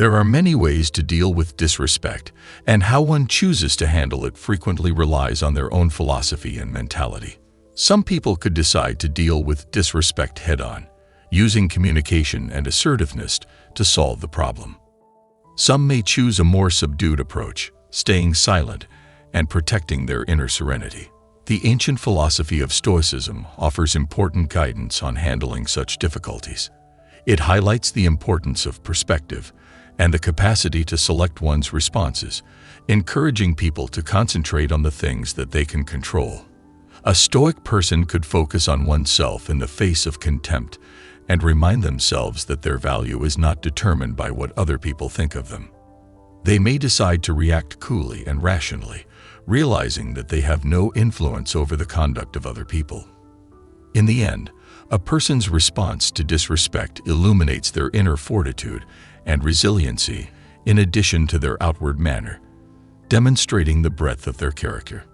There are many ways to deal with disrespect, and how one chooses to handle it frequently relies on their own philosophy and mentality. Some people could decide to deal with disrespect head-on, using communication and assertiveness to solve the problem. Some may choose a more subdued approach, staying silent and protecting their inner serenity. The ancient philosophy of Stoicism offers important guidance on handling such difficulties. It highlights the importance of perspective and the capacity to select one's responses, encouraging people to concentrate on the things that they can control. A Stoic person could focus on oneself in the face of contempt and remind themselves that their value is not determined by what other people think of them. They may decide to react coolly and rationally, realizing that they have no influence over the conduct of other people. In the end, a person's response to disrespect illuminates their inner fortitude and resiliency in addition to their outward manner, demonstrating the breadth of their character.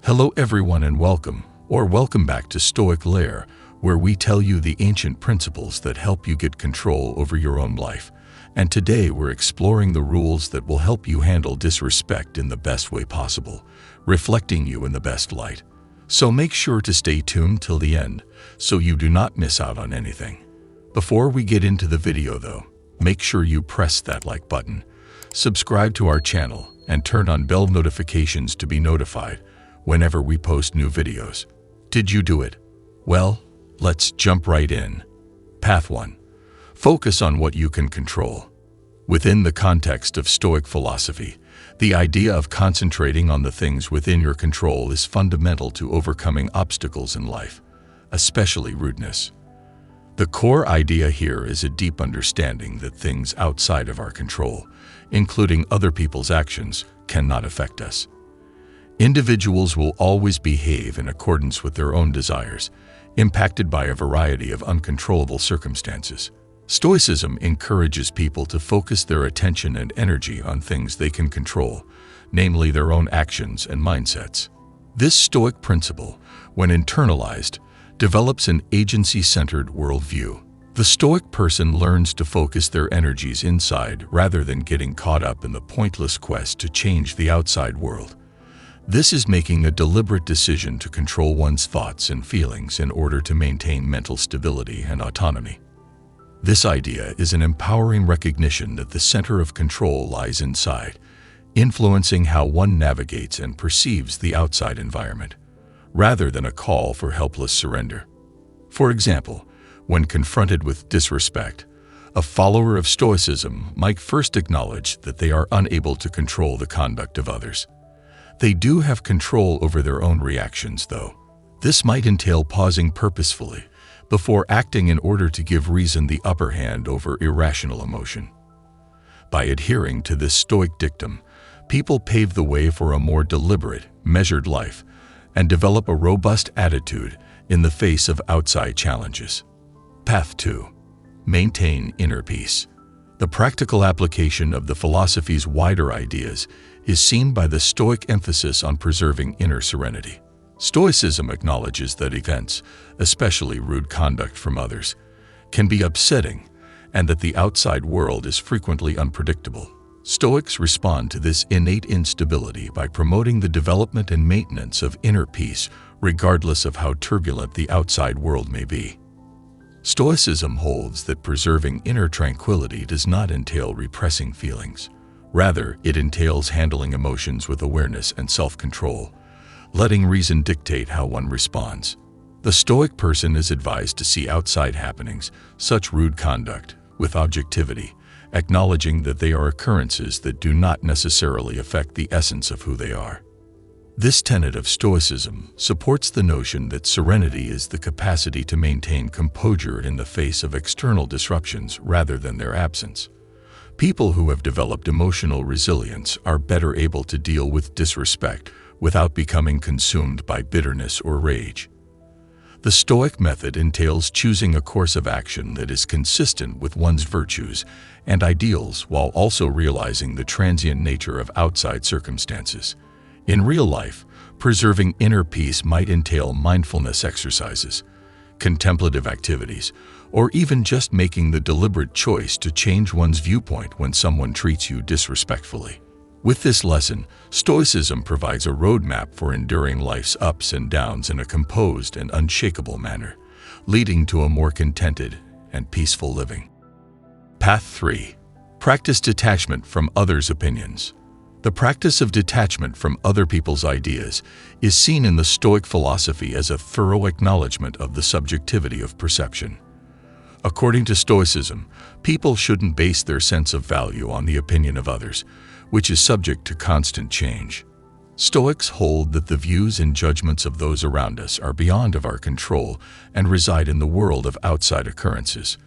Hello everyone and welcome back to Stoic Lair, where we tell you the ancient principles that help you get control over your own life. And today we're exploring the rules that will help you handle disrespect in the best way possible, reflecting you in the best light. So make sure to stay tuned till the end so you do not miss out on anything. Before we get into the video though, make sure you press that like button, subscribe to our channel, and turn on bell notifications to be notified whenever we post new videos. Did you do it? Well, let's jump right in. Path 1. Focus on what you can control. Within the context of Stoic philosophy, the idea of concentrating on the things within your control is fundamental to overcoming obstacles in life, especially rudeness. The core idea here is a deep understanding that things outside of our control, including other people's actions, cannot affect us. Individuals will always behave in accordance with their own desires, impacted by a variety of uncontrollable circumstances. Stoicism encourages people to focus their attention and energy on things they can control, namely their own actions and mindsets. This Stoic principle, when internalized, develops an agency-centered worldview. The Stoic person learns to focus their energies inside rather than getting caught up in the pointless quest to change the outside world. This is making a deliberate decision to control one's thoughts and feelings in order to maintain mental stability and autonomy. This idea is an empowering recognition that the center of control lies inside, influencing how one navigates and perceives the outside environment, rather than a call for helpless surrender. For example, when confronted with disrespect, a follower of Stoicism might first acknowledge that they are unable to control the conduct of others. They do have control over their own reactions, though. This might entail pausing purposefully before acting in order to give reason the upper hand over irrational emotion. By adhering to this Stoic dictum, people pave the way for a more deliberate, measured life and develop a robust attitude in the face of outside challenges. Path 2. Maintain inner peace. The practical application of the philosophy's wider ideas is seen by the Stoic emphasis on preserving inner serenity. Stoicism acknowledges that events, especially rude conduct from others, can be upsetting and that the outside world is frequently unpredictable. Stoics respond to this innate instability by promoting the development and maintenance of inner peace regardless of how turbulent the outside world may be. Stoicism holds that preserving inner tranquility does not entail repressing feelings. Rather, it entails handling emotions with awareness and self-control, letting reason dictate how one responds. The Stoic person is advised to see outside happenings, such rude conduct, with objectivity, acknowledging that they are occurrences that do not necessarily affect the essence of who they are. This tenet of Stoicism supports the notion that serenity is the capacity to maintain composure in the face of external disruptions rather than their absence. People who have developed emotional resilience are better able to deal with disrespect without becoming consumed by bitterness or rage. The Stoic method entails choosing a course of action that is consistent with one's virtues and ideals while also realizing the transient nature of outside circumstances. In real life, preserving inner peace might entail mindfulness exercises, contemplative activities, or even just making the deliberate choice to change one's viewpoint when someone treats you disrespectfully. With this lesson, Stoicism provides a roadmap for enduring life's ups and downs in a composed and unshakable manner, leading to a more contented and peaceful living. Path 3. Practice detachment from others' opinions. The practice of detachment from other people's ideas is seen in the Stoic philosophy as a thorough acknowledgement of the subjectivity of perception. According to Stoicism, people shouldn't base their sense of value on the opinion of others, which is subject to constant change. Stoics hold that the views and judgments of those around us are beyond of our control and reside in the world of outside occurrences.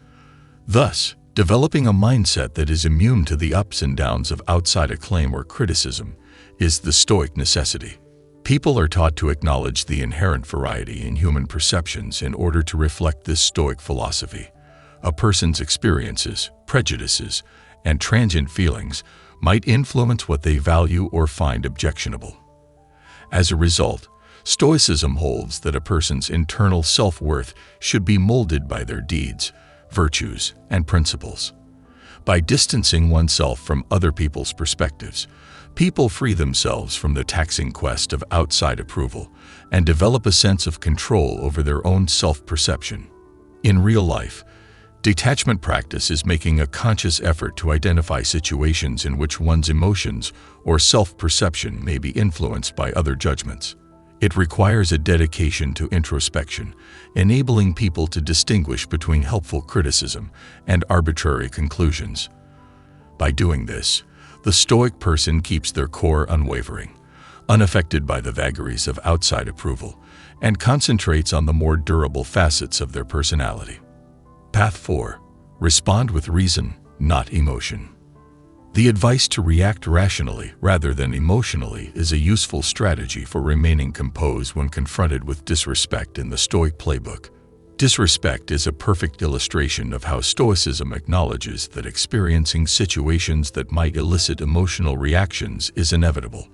Thus, developing a mindset that is immune to the ups and downs of outside acclaim or criticism is the Stoic necessity. People are taught to acknowledge the inherent variety in human perceptions in order to reflect this Stoic philosophy. A person's experiences, prejudices, and transient feelings might influence what they value or find objectionable. As a result, Stoicism holds that a person's internal self-worth should be molded by their deeds, virtues, and principles. By distancing oneself from other people's perspectives, people free themselves from the taxing quest of outside approval and develop a sense of control over their own self-perception. In real life, detachment practice is making a conscious effort to identify situations in which one's emotions or self-perception may be influenced by other judgments. It requires a dedication to introspection, enabling people to distinguish between helpful criticism and arbitrary conclusions. By doing this, the Stoic person keeps their core unwavering, unaffected by the vagaries of outside approval, and concentrates on the more durable facets of their personality. Path 4. Respond with reason, not emotion. The advice to react rationally rather than emotionally is a useful strategy for remaining composed when confronted with disrespect in the Stoic playbook. Disrespect is a perfect illustration of how Stoicism acknowledges that experiencing situations that might elicit emotional reactions is inevitable.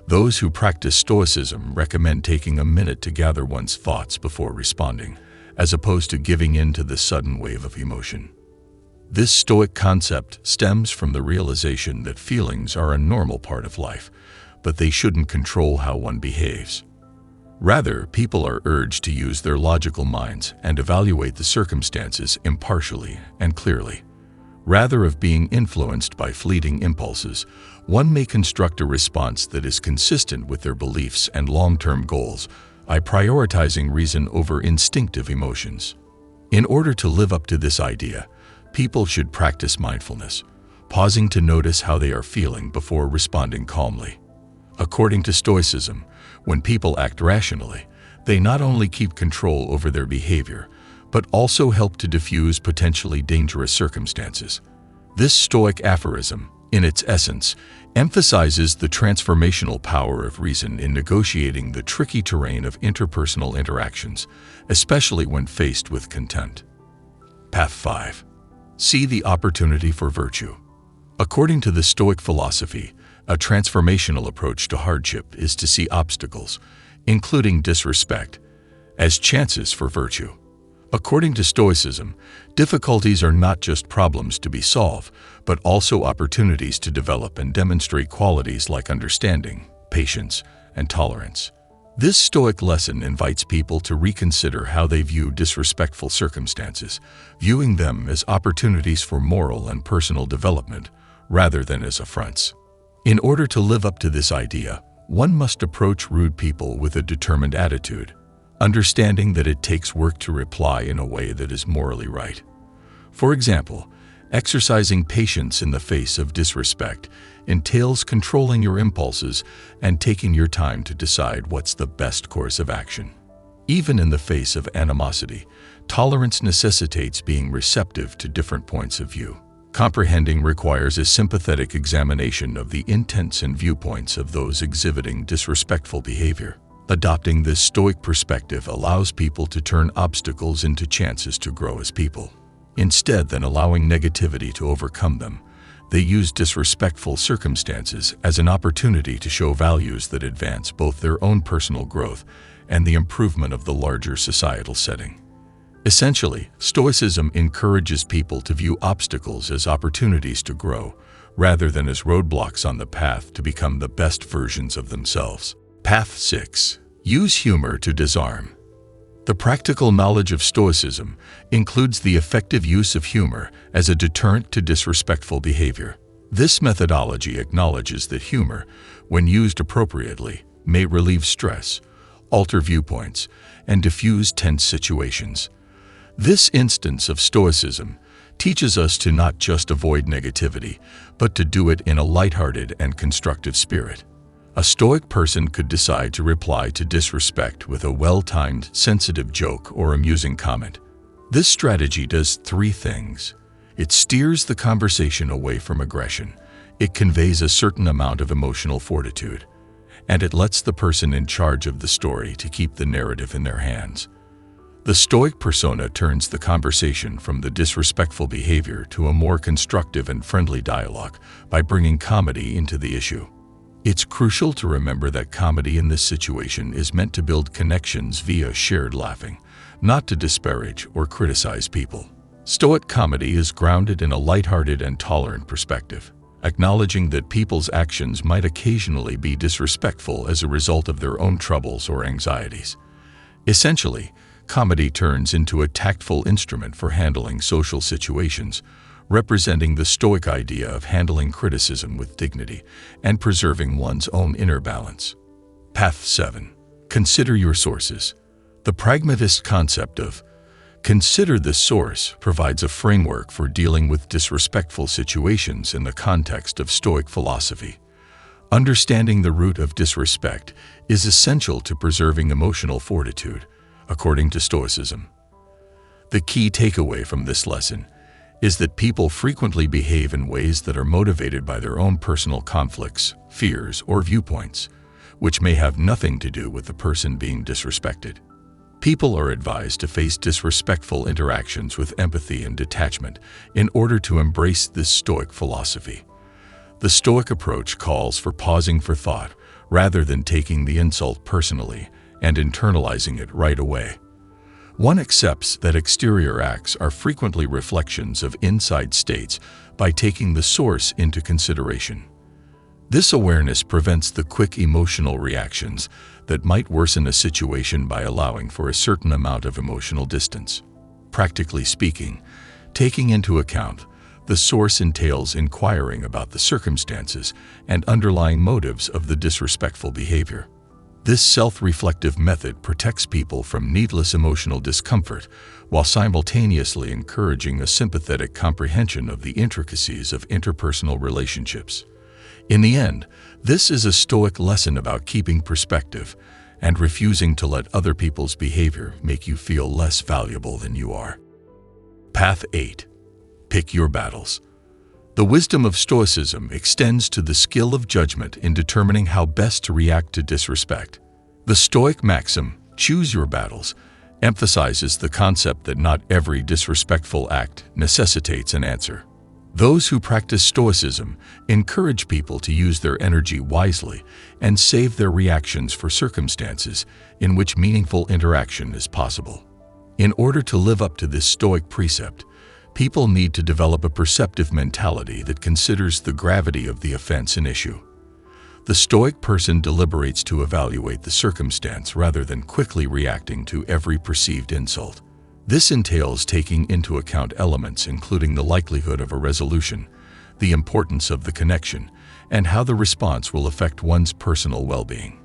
Those who practice Stoicism recommend taking a minute to gather one's thoughts before responding, as opposed to giving in to the sudden wave of emotion. This Stoic concept stems from the realization that feelings are a normal part of life, but they shouldn't control how one behaves. Rather, people are urged to use their logical minds and evaluate the circumstances impartially and clearly. Rather than being influenced by fleeting impulses, one may construct a response that is consistent with their beliefs and long-term goals by prioritizing reason over instinctive emotions. In order to live up to this idea, people should practice mindfulness, pausing to notice how they are feeling before responding calmly. According to Stoicism, when people act rationally, they not only keep control over their behavior, but also help to diffuse potentially dangerous circumstances. This Stoic aphorism, in its essence, emphasizes the transformational power of reason in negotiating the tricky terrain of interpersonal interactions, especially when faced with contempt. Path 5. See the opportunity for virtue. According to the Stoic philosophy, a transformational approach to hardship is to see obstacles, including disrespect, as chances for virtue. According to Stoicism, difficulties are not just problems to be solved, but also opportunities to develop and demonstrate qualities like understanding, patience, and tolerance. This Stoic lesson invites people to reconsider how they view disrespectful circumstances, viewing them as opportunities for moral and personal development, rather than as affronts. In order to live up to this idea, one must approach rude people with a determined attitude, understanding that it takes work to reply in a way that is morally right. For example, exercising patience in the face of disrespect entails controlling your impulses and taking your time to decide what's the best course of action. Even in the face of animosity, tolerance necessitates being receptive to different points of view. Comprehending requires a sympathetic examination of the intents and viewpoints of those exhibiting disrespectful behavior. Adopting this Stoic perspective allows people to turn obstacles into chances to grow as people. Instead than allowing negativity to overcome them, they use disrespectful circumstances as an opportunity to show values that advance both their own personal growth and the improvement of the larger societal setting. Essentially, Stoicism encourages people to view obstacles as opportunities to grow, rather than as roadblocks on the path to become the best versions of themselves. Path 6. Use humor to disarm. The practical knowledge of Stoicism includes the effective use of humor as a deterrent to disrespectful behavior. This methodology acknowledges that humor, when used appropriately, may relieve stress, alter viewpoints, and diffuse tense situations. This instance of Stoicism teaches us to not just avoid negativity, but to do it in a lighthearted and constructive spirit. A Stoic person could decide to reply to disrespect with a well-timed, sensitive joke or amusing comment. This strategy does three things. It steers the conversation away from aggression, it conveys a certain amount of emotional fortitude, and it lets the person in charge of the story to keep the narrative in their hands. The Stoic persona turns the conversation from the disrespectful behavior to a more constructive and friendly dialogue by bringing comedy into the issue. It's crucial to remember that comedy in this situation is meant to build connections via shared laughing, not to disparage or criticize people. Stoic comedy is grounded in a lighthearted and tolerant perspective, acknowledging that people's actions might occasionally be disrespectful as a result of their own troubles or anxieties. Essentially, comedy turns into a tactful instrument for handling social situations, representing the Stoic idea of handling criticism with dignity and preserving one's own inner balance. Path 7. Consider your sources. The pragmatist concept of consider the source provides a framework for dealing with disrespectful situations in the context of Stoic philosophy. Understanding the root of disrespect is essential to preserving emotional fortitude, according to Stoicism. The key takeaway from this lesson is that people frequently behave in ways that are motivated by their own personal conflicts, fears, or viewpoints, which may have nothing to do with the person being disrespected. People are advised to face disrespectful interactions with empathy and detachment in order to embrace this Stoic philosophy. The Stoic approach calls for pausing for thought rather than taking the insult personally and internalizing it right away. One accepts that exterior acts are frequently reflections of inside states by taking the source into consideration. This awareness prevents the quick emotional reactions that might worsen a situation by allowing for a certain amount of emotional distance. Practically speaking, taking into account the source entails inquiring about the circumstances and underlying motives of the disrespectful behavior. This self-reflective method protects people from needless emotional discomfort while simultaneously encouraging a sympathetic comprehension of the intricacies of interpersonal relationships. In the end, this is a Stoic lesson about keeping perspective and refusing to let other people's behavior make you feel less valuable than you are. Path 8. Pick your battles. The wisdom of Stoicism extends to the skill of judgment in determining how best to react to disrespect. The Stoic maxim, "Choose your battles," emphasizes the concept that not every disrespectful act necessitates an answer. Those who practice Stoicism encourage people to use their energy wisely and save their reactions for circumstances in which meaningful interaction is possible. In order to live up to this Stoic precept, people need to develop a perceptive mentality that considers the gravity of the offense and issue. The Stoic person deliberates to evaluate the circumstance rather than quickly reacting to every perceived insult. This entails taking into account elements including the likelihood of a resolution, the importance of the connection, and how the response will affect one's personal well-being.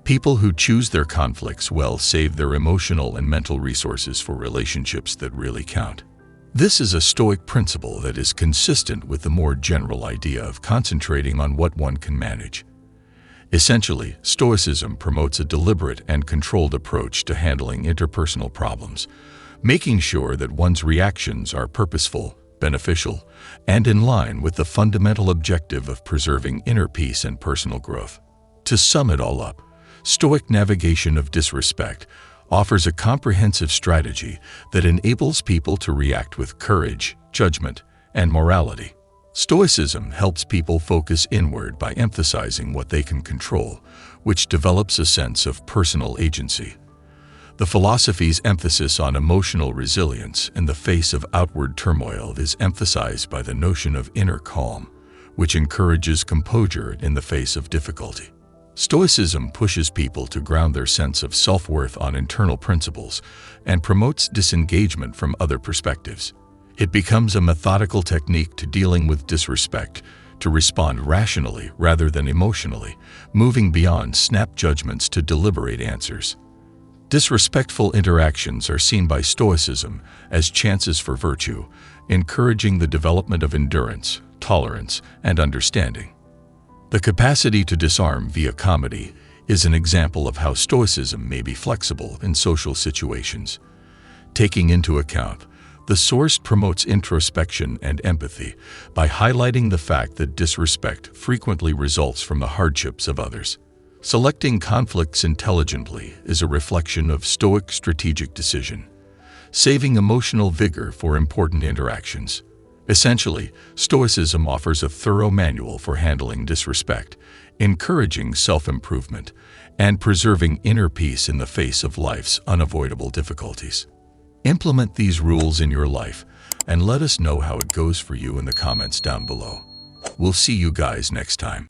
People who choose their conflicts well save their emotional and mental resources for relationships that really count. This is a Stoic principle that is consistent with the more general idea of concentrating on what one can manage. Essentially, Stoicism promotes a deliberate and controlled approach to handling interpersonal problems, making sure that one's reactions are purposeful, beneficial, and in line with the fundamental objective of preserving inner peace and personal growth. To sum it all up, Stoic navigation of disrespect offers a comprehensive strategy that enables people to react with courage, judgment, and morality. Stoicism helps people focus inward by emphasizing what they can control, which develops a sense of personal agency. The philosophy's emphasis on emotional resilience in the face of outward turmoil is emphasized by the notion of inner calm, which encourages composure in the face of difficulty. Stoicism pushes people to ground their sense of self-worth on internal principles and promotes disengagement from other perspectives. It becomes a methodical technique to dealing with disrespect, to respond rationally rather than emotionally, moving beyond snap judgments to deliberate answers. Disrespectful interactions are seen by Stoicism as chances for virtue, encouraging the development of endurance, tolerance, and understanding. The capacity to disarm via comedy is an example of how Stoicism may be flexible in social situations. Taking into account, the source promotes introspection and empathy by highlighting the fact that disrespect frequently results from the hardships of others. Selecting conflicts intelligently is a reflection of Stoic strategic decision, saving emotional vigor for important interactions. Essentially, Stoicism offers a thorough manual for handling disrespect, encouraging self-improvement, and preserving inner peace in the face of life's unavoidable difficulties. Implement these rules in your life and let us know how it goes for you in the comments down below. We'll see you guys next time.